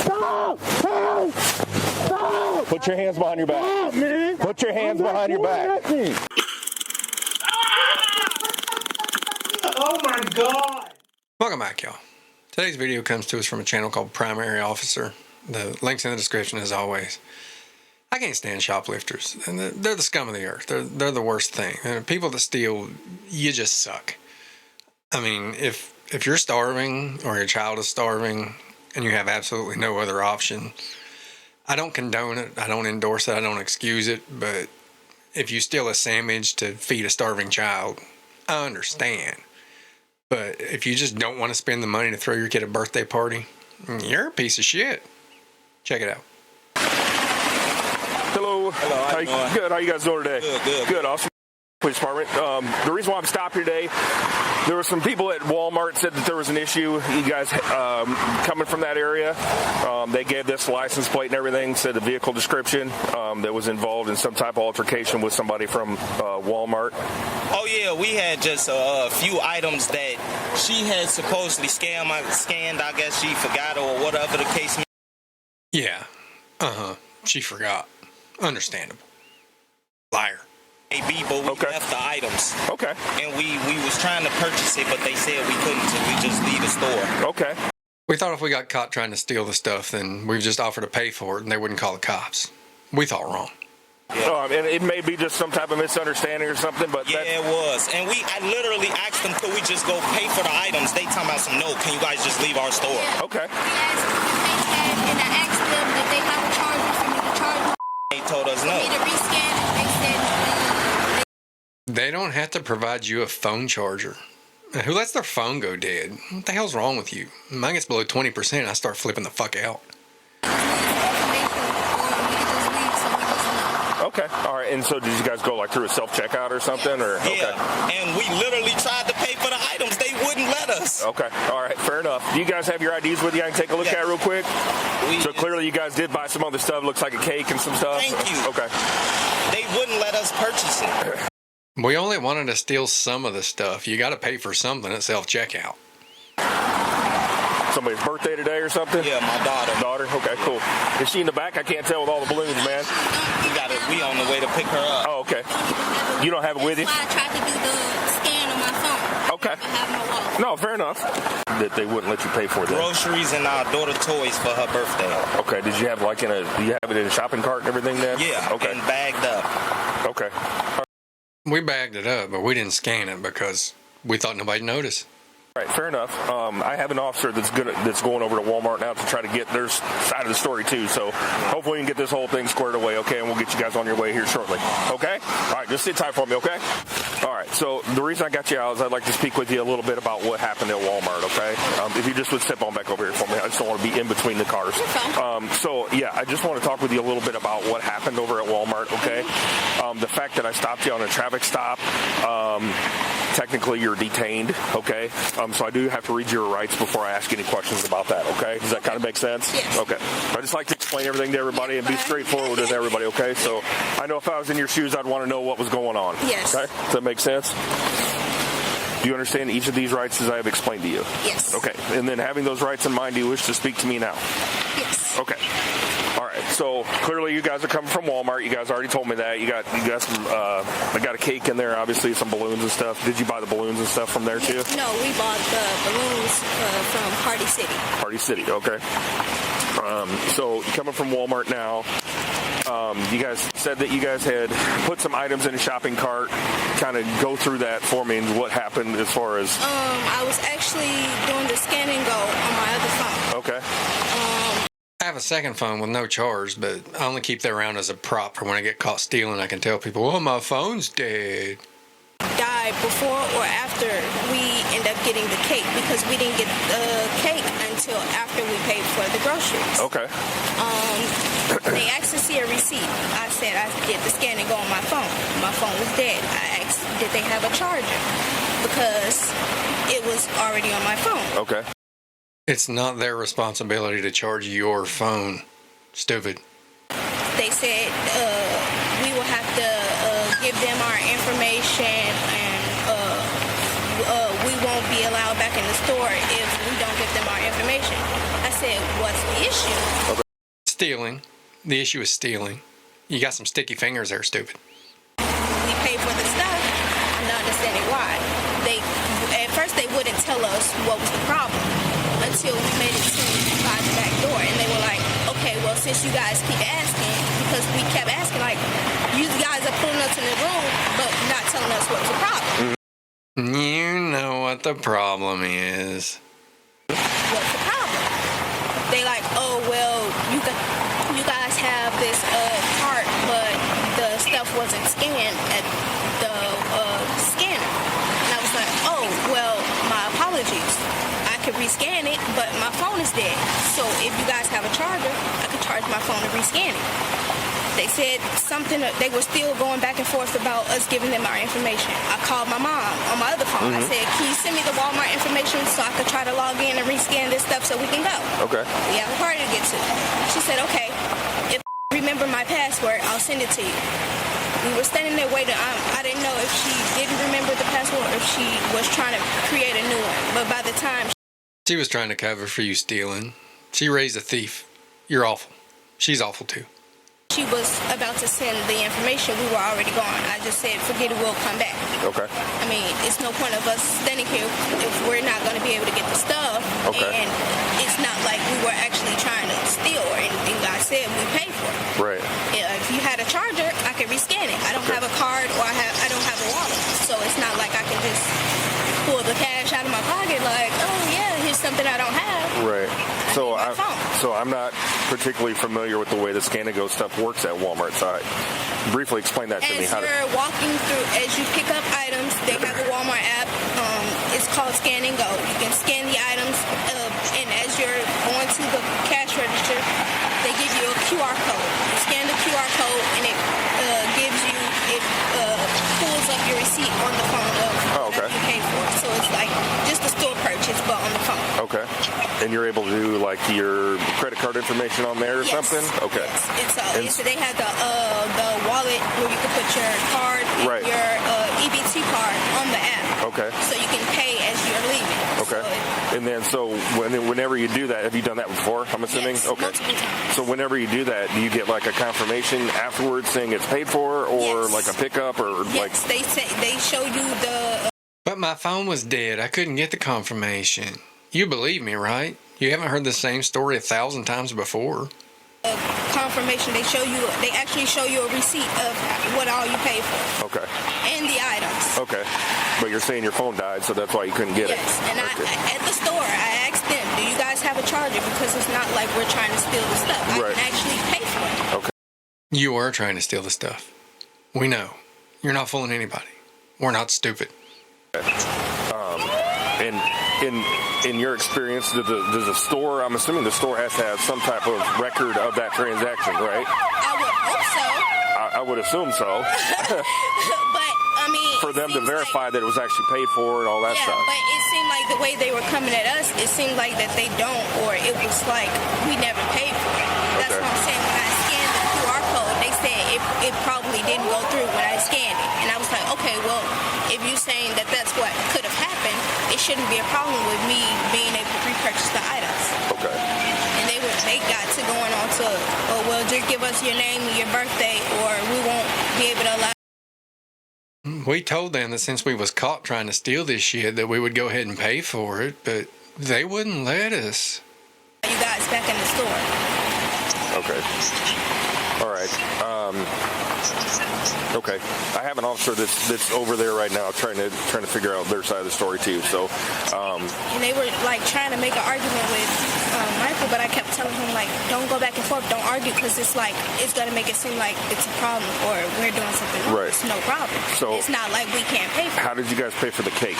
Stop! Hey! Stop! Put your hands behind your back. Stop, man! Put your hands behind your back. Oh my God! Welcome back, y'all. Today's video comes to us from a channel called Primary Officer. The link's in the description as always. I can't stand shoplifters, and they're the scum of the earth. They're the worst thing. And people that steal, you just suck. I mean, if you're starving or your child is starving and you have absolutely no other option, I don't condone it. I don't endorse it. I don't excuse it. But if you steal a sandwich to feed a starving child, I understand. But if you just don't want to spend the money to throw your kid a birthday party, you're a piece of shit. Check it out. Hello. Hello. Good. How you guys doing today? Good. Awesome. Police department. The reason why I'm stopped here today, there were some people at Walmart said that there was an issue. You guys coming from that area, they gave this license plate and everything, said the vehicle description that was involved in some type of altercation with somebody from Walmart. Oh yeah, we had just a few items that she had supposedly scanned. I guess she forgot or whatever the case may be. Yeah. She forgot. Understandable. Liar. But we left the items. Okay. And we was trying to purchase it, but they said we couldn't, so we just leave the store. Okay. We thought if we got caught trying to steal the stuff, then we've just offered to pay for it and they wouldn't call the cops. We thought wrong. Yeah. And it may be just some type of misunderstanding or something, but yeah, it was. And I literally asked them, could we just go pay for the items? They talking about some, no, can you guys just leave our store? Okay. And I asked them, did they have a charger for me to charge? They told us no. For me to rescan it, they said They don't have to provide you a phone charger. Who lets their phone go dead? What the hell's wrong with you? Mine gets below 20%, I start flipping the fuck out. Okay. All right. And so did you guys go like through a self-checkout or something? Or Yeah. Okay. And we literally tried to pay for the items. They wouldn't let us. Okay. All right. Fair enough. Do you guys have your IDs with you? I can take a look at it real quick. So clearly you guys did buy some other stuff. Looks like a cake and some stuff. Thank you. Okay. They wouldn't let us purchase it. We only wanted to steal some of the stuff. You got to pay for something at self-checkout. Somebody's birthday today or something? Yeah, my daughter. Daughter? Okay, cool. Is she in the back? I can't tell with all the balloons, man. We on the way to pick her up. Oh, okay. You don't have it with you? that's why I tried to do the scan on my phone. Okay. I have my wallet. No, fair enough. That they wouldn't let you pay for that. Groceries and our daughter toys for her birthday. Okay. Did you have do you have it in a shopping cart and everything then? Yeah. Okay. And bagged up. Okay. We bagged it up, but we didn't scan it because we thought nobody'd notice. All right, fair enough. I have an officer that's going over to Walmart now to try to get their side of the story too. So hopefully we can get this whole thing squared away, okay? And we'll get you guys on your way here shortly, okay? All right, just sit tight for me, okay? All right. So the reason I got you out is I'd like to speak with you a little bit about what happened at Walmart, okay? If you just would step on back over here for me, I just don't want to be in between the cars. So yeah, I just want to talk with you a little bit about what happened over at Walmart, okay? The fact that I stopped you on a traffic stop. Technically, you're detained, okay? So I do have to read your rights before I ask any questions about that, okay? Does that kind of make sense? Yes. Okay. I just like to explain everything to everybody and be straightforward with everybody, okay? So I know if I was in your shoes, I'd want to know what was going on. Yes. Okay? Does that make sense? Do you understand each of these rights as I have explained to you? Yes. Okay. And then having those rights in mind, do you wish to speak to me now? Yes. Okay. All right. So clearly, you guys are coming from Walmart. You guys already told me that. You got some. I got a cake in there. Obviously, some balloons and stuff. Did you buy the balloons and stuff from there too? No, we bought the balloons from Party City. Party City. Okay. So coming from Walmart now. You guys said that you guys had put some items in a shopping cart. Kind of go through that for me and what happened as far as. I was actually doing the scan and go on my other phone. Okay. I have a second phone with no charge, but I only keep that around as a prop for when I get caught stealing. I can tell people, oh, my phone's dead. Died before or after we end up getting the cake because we didn't get the cake until after we paid for the groceries. Okay. They asked to see a receipt. I said I did the scan and go on my phone. My phone was dead. I asked, did they have a charger? Because it was already on my phone. Okay. It's not their responsibility to charge your phone. Stupid. They said we will have to give them our information and we won't be allowed back in the store if we don't get give them our information. I said, what's the issue? Okay. Stealing. The issue is stealing. You got some sticky fingers there, stupid. We paid for the stuff. I'm not understanding why. At first they wouldn't tell us what was the problem until we made it to by the back door, and they were like, okay, well, since you guys keep asking, because we kept asking, like, you guys are pulling us in the room but not telling us what's the problem. You know what the problem is. What's the problem? They like, oh, well, you guys have this cart, but the stuff wasn't scanned at the scanner. And I was like, oh, well, my apologies. I could rescan it, but my phone is dead. So if you guys have a charger, I could charge my phone and rescan it. They said something, they were still going back and forth about us giving them our information. I called my mom on my other phone. I said, can you send me the Walmart information so I could try to log in and rescan this stuff so we can go? Okay. We have a party to get to. She said, okay, if I remember my password, I'll send it to you. We were standing there waiting. I didn't know if she didn't remember the password or if she was trying to create a new one. But by the time She was trying to cover for you stealing. She raised a thief. You're awful. She's awful too. she was about to send the information, we were already gone. I just said, forget it, we'll come back. Okay. I mean, it's no point of us standing here if we're not going to be able to get the stuff. Okay. And it's not like we were actually trying to steal or anything. I said we paid for it. Right. If you had a charger, I could rescan it. I don't have a card or I don't have a wallet. So it's not like I can just pull the cash out of my pocket like, oh yeah, here's something I don't have. Right. So phone. I'm not particularly familiar with the way the Scan and Go stuff works at Walmart. So briefly explain that to me. As you're walking through, as you pick up items, they have a Walmart app. It's called Scan and Go. You can scan the items, and as you're going to the cash register, they give you a QR code. You scan the QR code, and it pulls up your receipt on the phone of whatever you paid for. So it's like just a store purchase, but on the phone. Okay. And you're able to do like your credit card information on there or Yes. something? Okay. Yes. They have the wallet where you can put your card and Right. your EBT card on the app. Okay. So you can pay as you're leaving. Okay. So And then whenever you do that, have you done that before, I'm assuming? Yes, okay. multiple times. So whenever you do that, do you get like a confirmation afterwards saying it's paid for or Yes. like a pickup or like... yes, they show you the But my phone was dead. I couldn't get the confirmation. You believe me, right? You haven't heard the same story 1,000 times before. confirmation. They actually show you a receipt of what all you paid for Okay. and the items. Okay. But you're saying your phone died, so that's why you couldn't get Yes, it. and Okay. at the store, I asked them, do you guys have a charger? Because it's not like we're trying to steal the stuff. I Right. can actually pay for it. Okay. You were trying to steal the stuff. We know. You're not fooling anybody. We're not stupid. And in your experience, does the store, I'm assuming the store has to have some type of record of that transaction, right? I would hope so. I would assume so. But, I mean... For them to seems verify that it was actually paid for and all that yeah, stuff. but it seemed like the way they were coming at us, it seemed like that they don't, or it was like we never paid for it. That's Okay. what I'm saying. When I scanned the QR code, they said it probably didn't go through when I scanned it. And I was like, okay, well, if you're saying that that's what could have happened, it shouldn't be a problem with me being able to repurchase the items. Okay. And they got to going on to, oh, well, just give us your name and your birthday, or we won't be able to allow. We told them that since we was caught trying to steal this shit that we would go ahead and pay for it, but they wouldn't let us. You guys back in the store. Okay. All right. Okay. I have an officer that's over there right now trying to figure out their side of the story too. So. And they were like trying to make an argument with Michael, but I kept telling him like, don't go back and forth, don't argue, because it's like it's gonna make it seem like it's a problem or we're doing something wrong. Right. It's no problem. So it's not like we can't pay for it. How did you guys pay for the cake?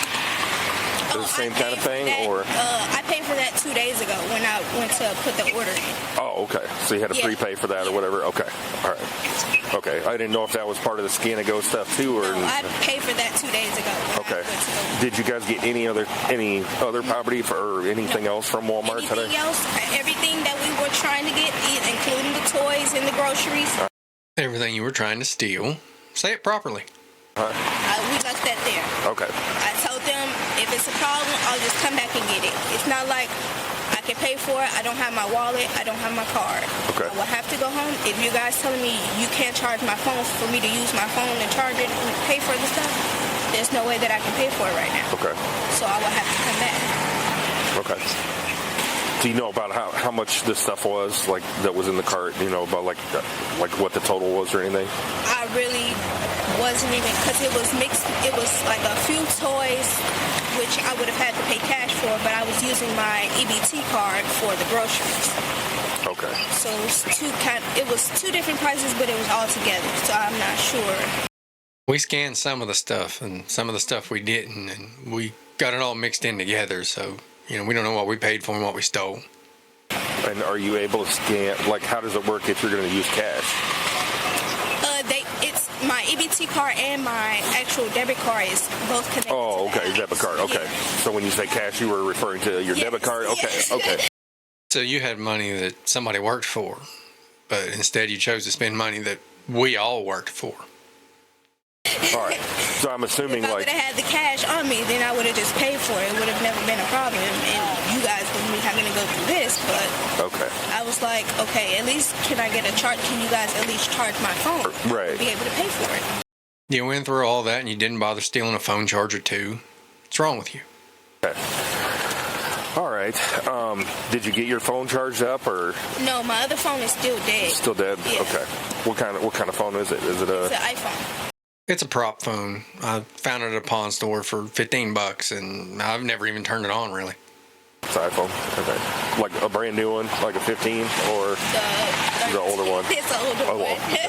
The same kind of thing, or? I paid for that 2 days ago when I went to put the order in. Oh, okay. So you had to Yeah. prepay for that or whatever. Okay. All right. Okay. I didn't know if that was part of the Scan and Go stuff too, or. No, I paid for that 2 days ago. When Okay. I went to go. Did you guys get any other property or anything else from Walmart Anything today? else? Everything that we were trying to get, including the toys and the groceries. Everything you were trying to steal. Say it properly. We left that there. Okay. I told them if it's a problem, I'll just come back and get it. It's not like can pay for it. I don't have my wallet. I don't have my card. Okay. I will have to go home. If you guys telling me you can't charge my phone for me to use my phone and charge it and pay for the stuff, there's no way that I can pay for it right now. Okay. So I will have to come back. Okay. Do you know about how much this stuff was, like, that was in the cart? You know, about, like what the total was or anything? I really wasn't even, because it was mixed. It was like a few toys, which I would have had to pay cash for, but I was using my EBT card for the groceries. Okay. So it was two different prices, but it was all together. So I'm not sure. We scanned some of the stuff, and some of the stuff we didn't, and we got it all mixed in together. So, you know, we don't know what we paid for and what we stole. And are you able to scan? Like, how does it work if you're going to use cash? It's my EBT card and my actual debit card is both connected. Oh, to okay, that. debit card. Okay. Yeah. So when you say cash, you were referring to your debit card? Okay, yes. okay. So you had money that somebody worked for, but instead you chose to spend money that we all worked for. All right. So I'm assuming, If I like, would have had the cash on me, then I would have just paid for it. It would have never been a problem. And you guys wouldn't be having to go through this. But okay. I was like, okay, at least can I get a charge? Can you guys at least charge my phone? Right. Be able to pay for it. You went through all that and you didn't bother stealing a phone charger too. What's wrong with you? Okay. All right. Did you get your phone charged up, or No, my other phone is still dead. still dead? Yeah. Okay. What kind of phone is it? Is it It's a? an iPhone. It's a prop phone. I found it at a pawn store for $15, and I've never even turned it on really. It's an iPhone. Okay. Like a brand new one, like a 15, or the older one? It's an older Oh, well, one. okay.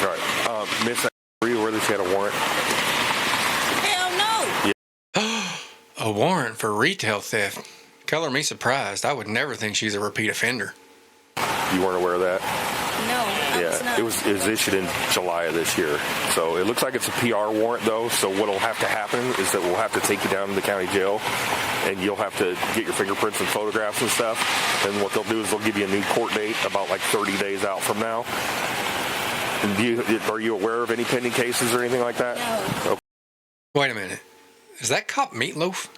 All right. Miss, were you aware that she had a warrant? Hell no. A warrant for retail theft. Color me surprised. I would never think she's a repeat offender. You weren't aware of that? No, I was not. It was issued in July of this year. So it looks like it's a PR warrant, though. So what'll have to happen is that we'll have to take you down to the county jail, and you'll have to get your fingerprints and photographs and stuff. And what they'll do is they'll give you a new court date about like 30 days out from now. And are you aware of any pending cases or anything like that? No. Okay. Wait a minute. Is that cop Meatloaf?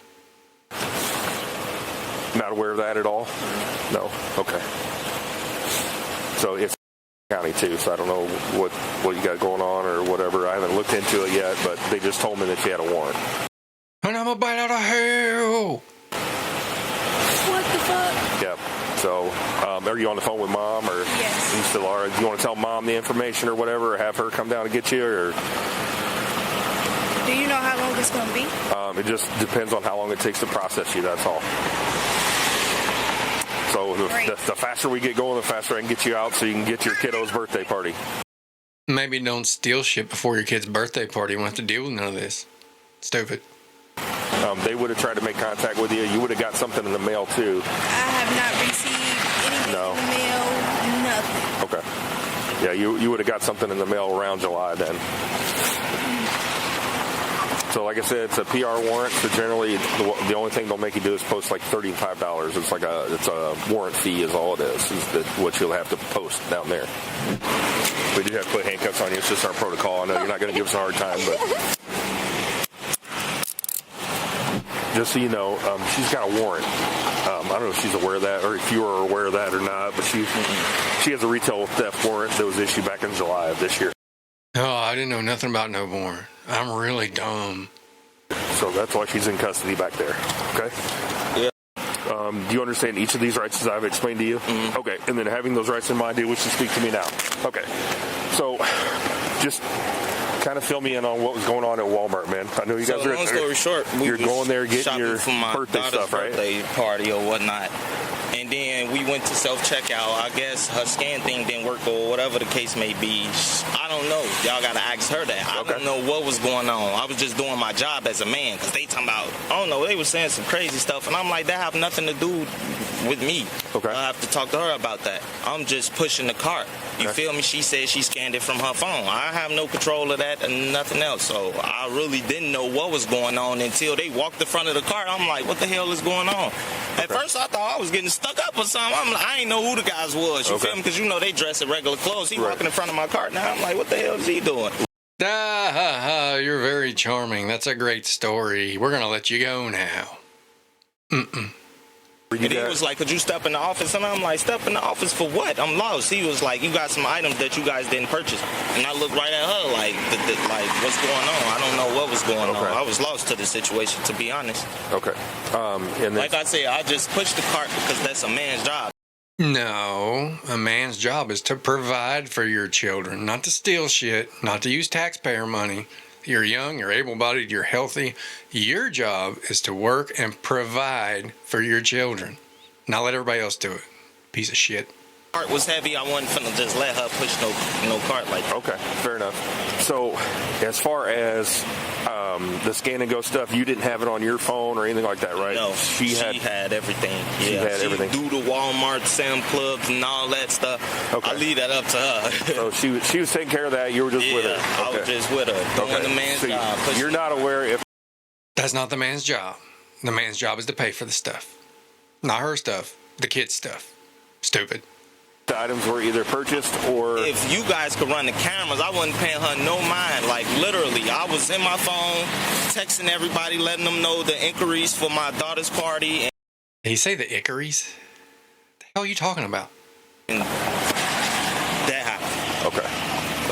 Not aware of that at all? No. Okay. So it's county too, so I don't know what you got going on or whatever. I haven't looked into it yet, but they just told me that you had a warrant. And I'm a bite out of hell. What the fuck? Yeah. So, are you on the phone with mom, or Yes. you still are? Do you want to tell mom the information or whatever, or have her come down and get you, or? Do you know how long it's going to be? It just depends on how long it takes to process you. That's all. So the faster we get going, the faster I can get you out, so you can get to your kiddo's birthday party. Maybe don't steal shit before your kid's birthday party. You won't have to deal with none of this. Stupid. They would have tried to make contact with you. You would have got something in the mail too. I have not received anything No. in the mail, nothing. Okay. Yeah, you would have got something in the mail around July then. So like I said, it's a PR warrant. So generally, the only thing they'll make you do is post like $35. It's like it's a warrant fee is all it is what you'll have to post down there. We do have to put handcuffs on you. It's just our protocol. I know you're not going to give us a hard time, but just so you know, she's got a warrant. I don't know if she's aware of that, or if you are aware of that or not, but she has a retail theft warrant that was issued back in July of this year. Oh, I didn't know nothing about no warrant. I'm really dumb. So that's why she's in custody back there. Okay? Yeah. Do you understand each of these rights as I've explained to you? Mm-hmm. Okay. And then having those rights in mind, do you wish to speak to me now? Okay. So just kind of fill me in on what was going on at Walmart, man. I know you guys are. Long story short, you're going there getting shopping your for my birthday daughter's stuff, right? birthday party or whatnot. And then we went to self-checkout. I guess her scan thing didn't work or whatever the case may be. I don't know. Y'all got to ask her that. I don't know what was going on. I was just doing my job as a man, because they talking about, I don't know, they were saying some crazy stuff. And I'm like, that have nothing to do with me. Okay. I have to talk to her about that. I'm just pushing the cart. You feel me? She said she scanned it from her phone. I have no control of that and nothing else. So I really didn't know what was going on until they walked the front of the cart. I'm like, what the hell is going on? At first I thought I was getting stuck up or something. I'm like, I ain't know who the guys was. You feel me? Because you know they dress in regular clothes. He walking in front of my cart now. I'm like, what the hell is he doing? You're very charming. That's a great story. We're going to let you go now. And he was like, could you step in the office? And I'm like, step in the office for what? I'm lost. He was like, you got some items that you guys didn't purchase. And I looked right at her like, like, what's going on? I don't know what was going on. I was lost to the situation, to be honest. Okay. And then, like I said, I just pushed the cart because that's a man's job. No, a man's job is to provide for your children, not to steal shit, not to use taxpayer money. You're young, you're able-bodied, you're healthy. Your job is to work and provide for your children. Not let everybody else do it. Piece of shit. Cart was heavy. I wasn't finna just let her push no cart like that. Okay, fair enough. So, as far as the scan and go stuff, you didn't have it on your phone or anything like that, right? No, she had everything. She had everything. Do the Walmart, Sam Clubs, and all that stuff. Okay. I leave that up to her. So she was taking care of that. You were just with her. I was just with her, doing the man's job. You're not aware if That's not the man's job. The man's job is to pay for the stuff. Not her stuff, the kid's stuff. Stupid. the items were either purchased or... If you guys could run the cameras, I wasn't paying her no mind. Like, literally, I was in my phone, texting everybody, letting them know the inquiries for my daughter's party. Did he say the inquiries? What the hell are you talking about? And that happened.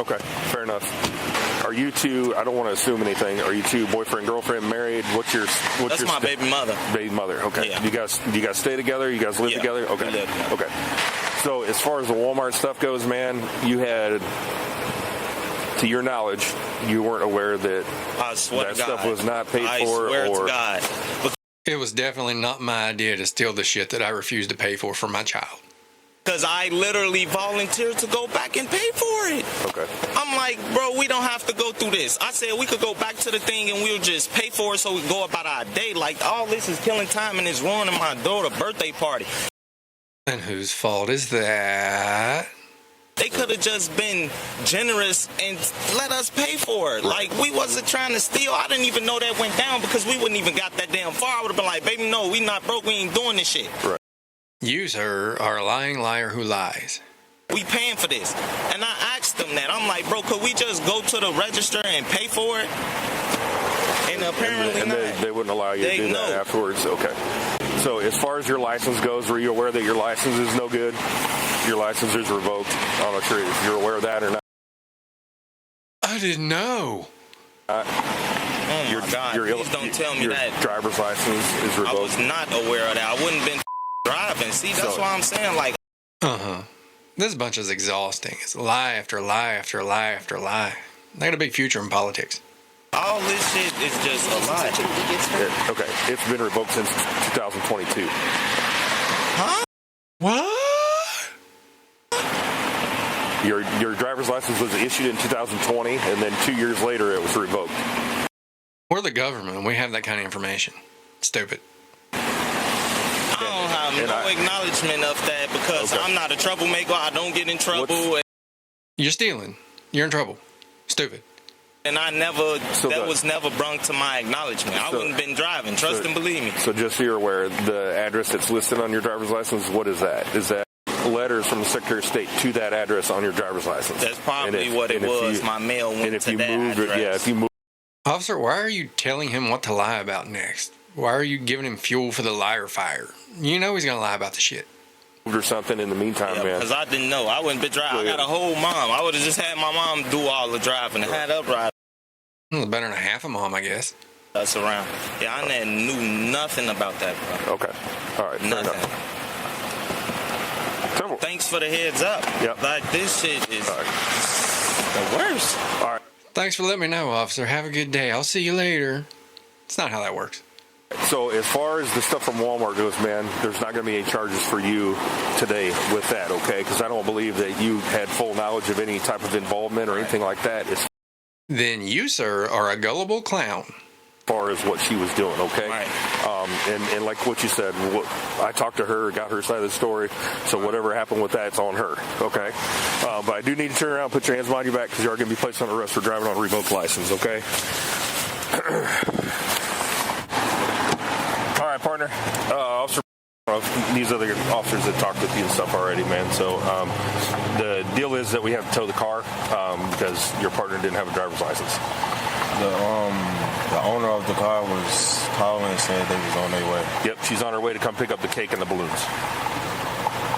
Okay, fair enough. Are you two, I don't want to assume anything, are you two boyfriend, girlfriend, married? That's my baby mother. Baby mother, okay. Yeah. Do you guys stay together? You guys live together? Okay. We live together. Okay. So as far as the Walmart stuff goes, man, you had, to your knowledge, you weren't aware that I swear that to God, stuff was not paid I for? swear or... to God. It was definitely not my idea to steal the shit that I refused to pay for my child. Because I literally volunteered to go back and pay for it. Okay. I'm like, bro, we don't have to go through this. I said we could go back to the thing and we'll just pay for it so we go about our day. Like, all this is killing time and it's ruining my daughter's birthday party. And whose fault is that? They could have just been generous and let us pay for it. Like, we wasn't trying to steal. I didn't even know that went down because we wouldn't even got that damn far. I would have been like, baby, no, we not broke. We ain't doing this shit. Right. You, sir, are a lying liar who lies. We paying for this. And I asked them that. I'm like, bro, could we just go to the register and pay for it? And apparently and not. They wouldn't allow you to do that afterwards? Okay. So as far as your license goes, were you aware that your license is no good? Your license is revoked? I'm not sure if you're aware of that or not. I didn't know. Oh my God, please don't tell me that. Your driver's license is revoked? I was not aware of that. I wouldn't have been driving. See, that's why I'm saying, like... This bunch is exhausting. It's lie after lie after lie after lie. They got a big future in politics. All this shit is just a lie. Okay, it's been revoked since 2022. Huh? What? Your driver's license was issued in 2020, and then 2 years later it was revoked. We're the government. We have that kind of information. Stupid. I don't have no acknowledgement of that because I'm not a troublemaker. I don't get in trouble. You're stealing. You're in trouble. Stupid. And I never, that was never brought to my acknowledgement. I wouldn't have been driving. Trust and believe me. So just so you're aware, the address that's listed on your driver's license, what is that? Is that letters from the Secretary of State to that address on your driver's license? That's probably what it was. My mail went to that address. If you move. Officer, why are you telling him what to lie about next? Why are you giving him fuel for the liar fire? You know he's going to lie about the shit. Or something in the meantime, man. Because I didn't know. I wouldn't be driving. I got a whole mom. I would have just had my mom do all the driving and had her drive. Well, better than a half a mom, I guess. That's around. Yeah, I knew nothing about that, bro. Okay. All right. Nothing. Thanks for the heads up. Yep. Like, this shit is the worst. All right. Thanks for letting me know, officer. Have a good day. I'll see you later. It's not how that works. So as far as the stuff from Walmart goes, man, there's not going to be any charges for you today with that, okay? Because I don't believe that you had full knowledge of any type of involvement or anything like that. Then you, sir, are a gullible clown. As far as what she was doing, okay? Right. And like what you said, I talked to her, got her side of the story, so whatever happened with that, it's on her, okay? But I do need to turn around and put your hands behind your back because you are going to be placed on arrest for driving on a revoked license, okay? All right, partner. Officer, these other officers that talked with you and stuff already, man. So the deal is that we have to tow the car because your partner didn't have a driver's license. The owner of the car was calling and said they was on their way. Yep, she's on her way to come pick up the cake and the balloons.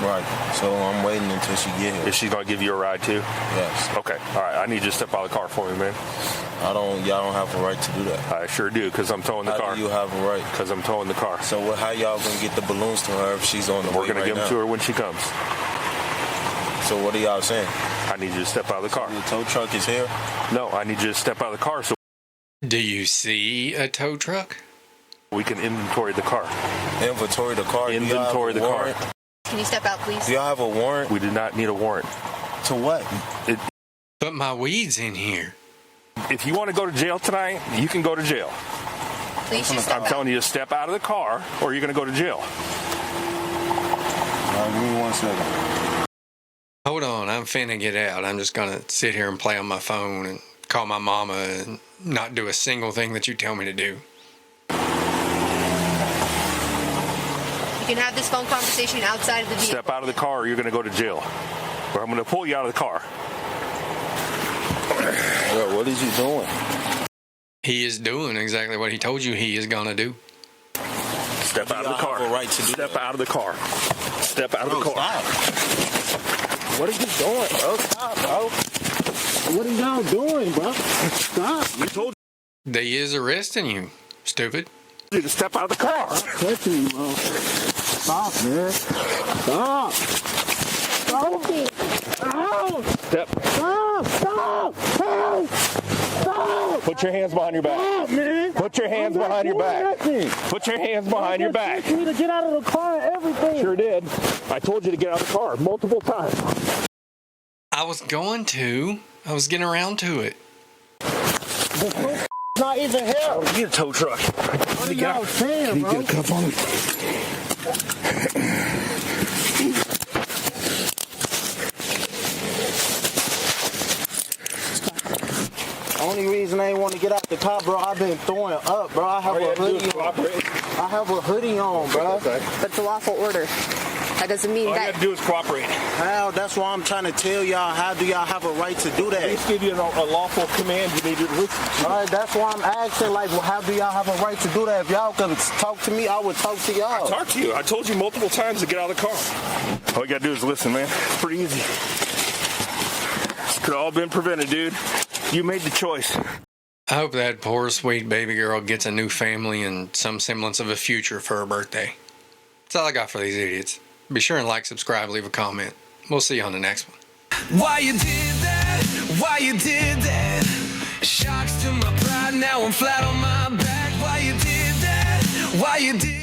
Right. So I'm waiting until she get here. Is she going to give you a ride too? Yes. Okay. All right. I need you to step out of the car for me, man. Y'all don't have a right to do that. I sure do, because I'm towing the car. How do you have a right? Because I'm towing the car. So how y'all going to get the balloons to her if she's on the way We're going to give them to her when she comes. So what are y'all saying? I need you to step out of the car. The tow truck is here? No, I need you to step out of the car so Do you see a tow truck? we can inventory the car. Inventory the car? Inventory the car. Can you step out, please? Do y'all have a warrant? We do not need a warrant. To what? But my weed's in here. If you want to go to jail tonight, you can go to jail. Please just step I'm out. telling you to step out of the car or you're going to go to jail. Give me 1 second. Hold on, I'm finna get out. I'm just gonna sit here and play on my phone and call my mama and not do a single thing that you tell me to do. You can have this phone conversation outside of the vehicle. Step out of the car or you're going to go to jail. Or I'm going to pull you out of the car. Yo, what is he doing? He is doing exactly what he told you he is gonna do. Step out of the car. Have a right to do Step that. out of the car. Step out of the car. Stop. What are you doing, bro? Stop, bro. What are y'all doing, bro? Stop. I told They is arresting you, stupid. you to step out of the car. Touching me, bro. Stop, man. Stop. Stop it. Ow. Step. Stop. Stop. Help. Stop. Put your hands behind your back. Stop, man. Put your hands I'm not behind your doing back. nothing. Put your hands behind your back. You need to get out of the car and everything. Sure did. I told you to get out of the car multiple times. I was going to. I was getting around to it. The not even here. Get a tow truck. What are y'all saying, bro? Get a cuff on me. Only reason I ain't want to get out the car, bro, I've been throwing up, bro. I have a hoodie on. I have a hoodie on, bro. But it's a lawful order. That doesn't mean All you that. got to do is cooperate. How? That's why I'm trying to tell y'all. How do y'all have a right to do that? Please give you a lawful command. You need to listen. All right, that's why I'm asking, like, well, how do y'all have a right to do that? If y'all can talk to me, I would talk to y'all. Talk to you. I told you multiple times to get out of the car. All you got to do is listen, man. It's pretty easy. This could have all been prevented, dude. You made the choice. I hope that poor sweet baby girl gets a new family and some semblance of a future for her birthday. That's all I got for these idiots. Be sure and like, subscribe, leave a comment. We'll see you on the next one. Why you did that? Why you did that? Shocks to my pride, now I'm flat on my back. Why you did that? Why you did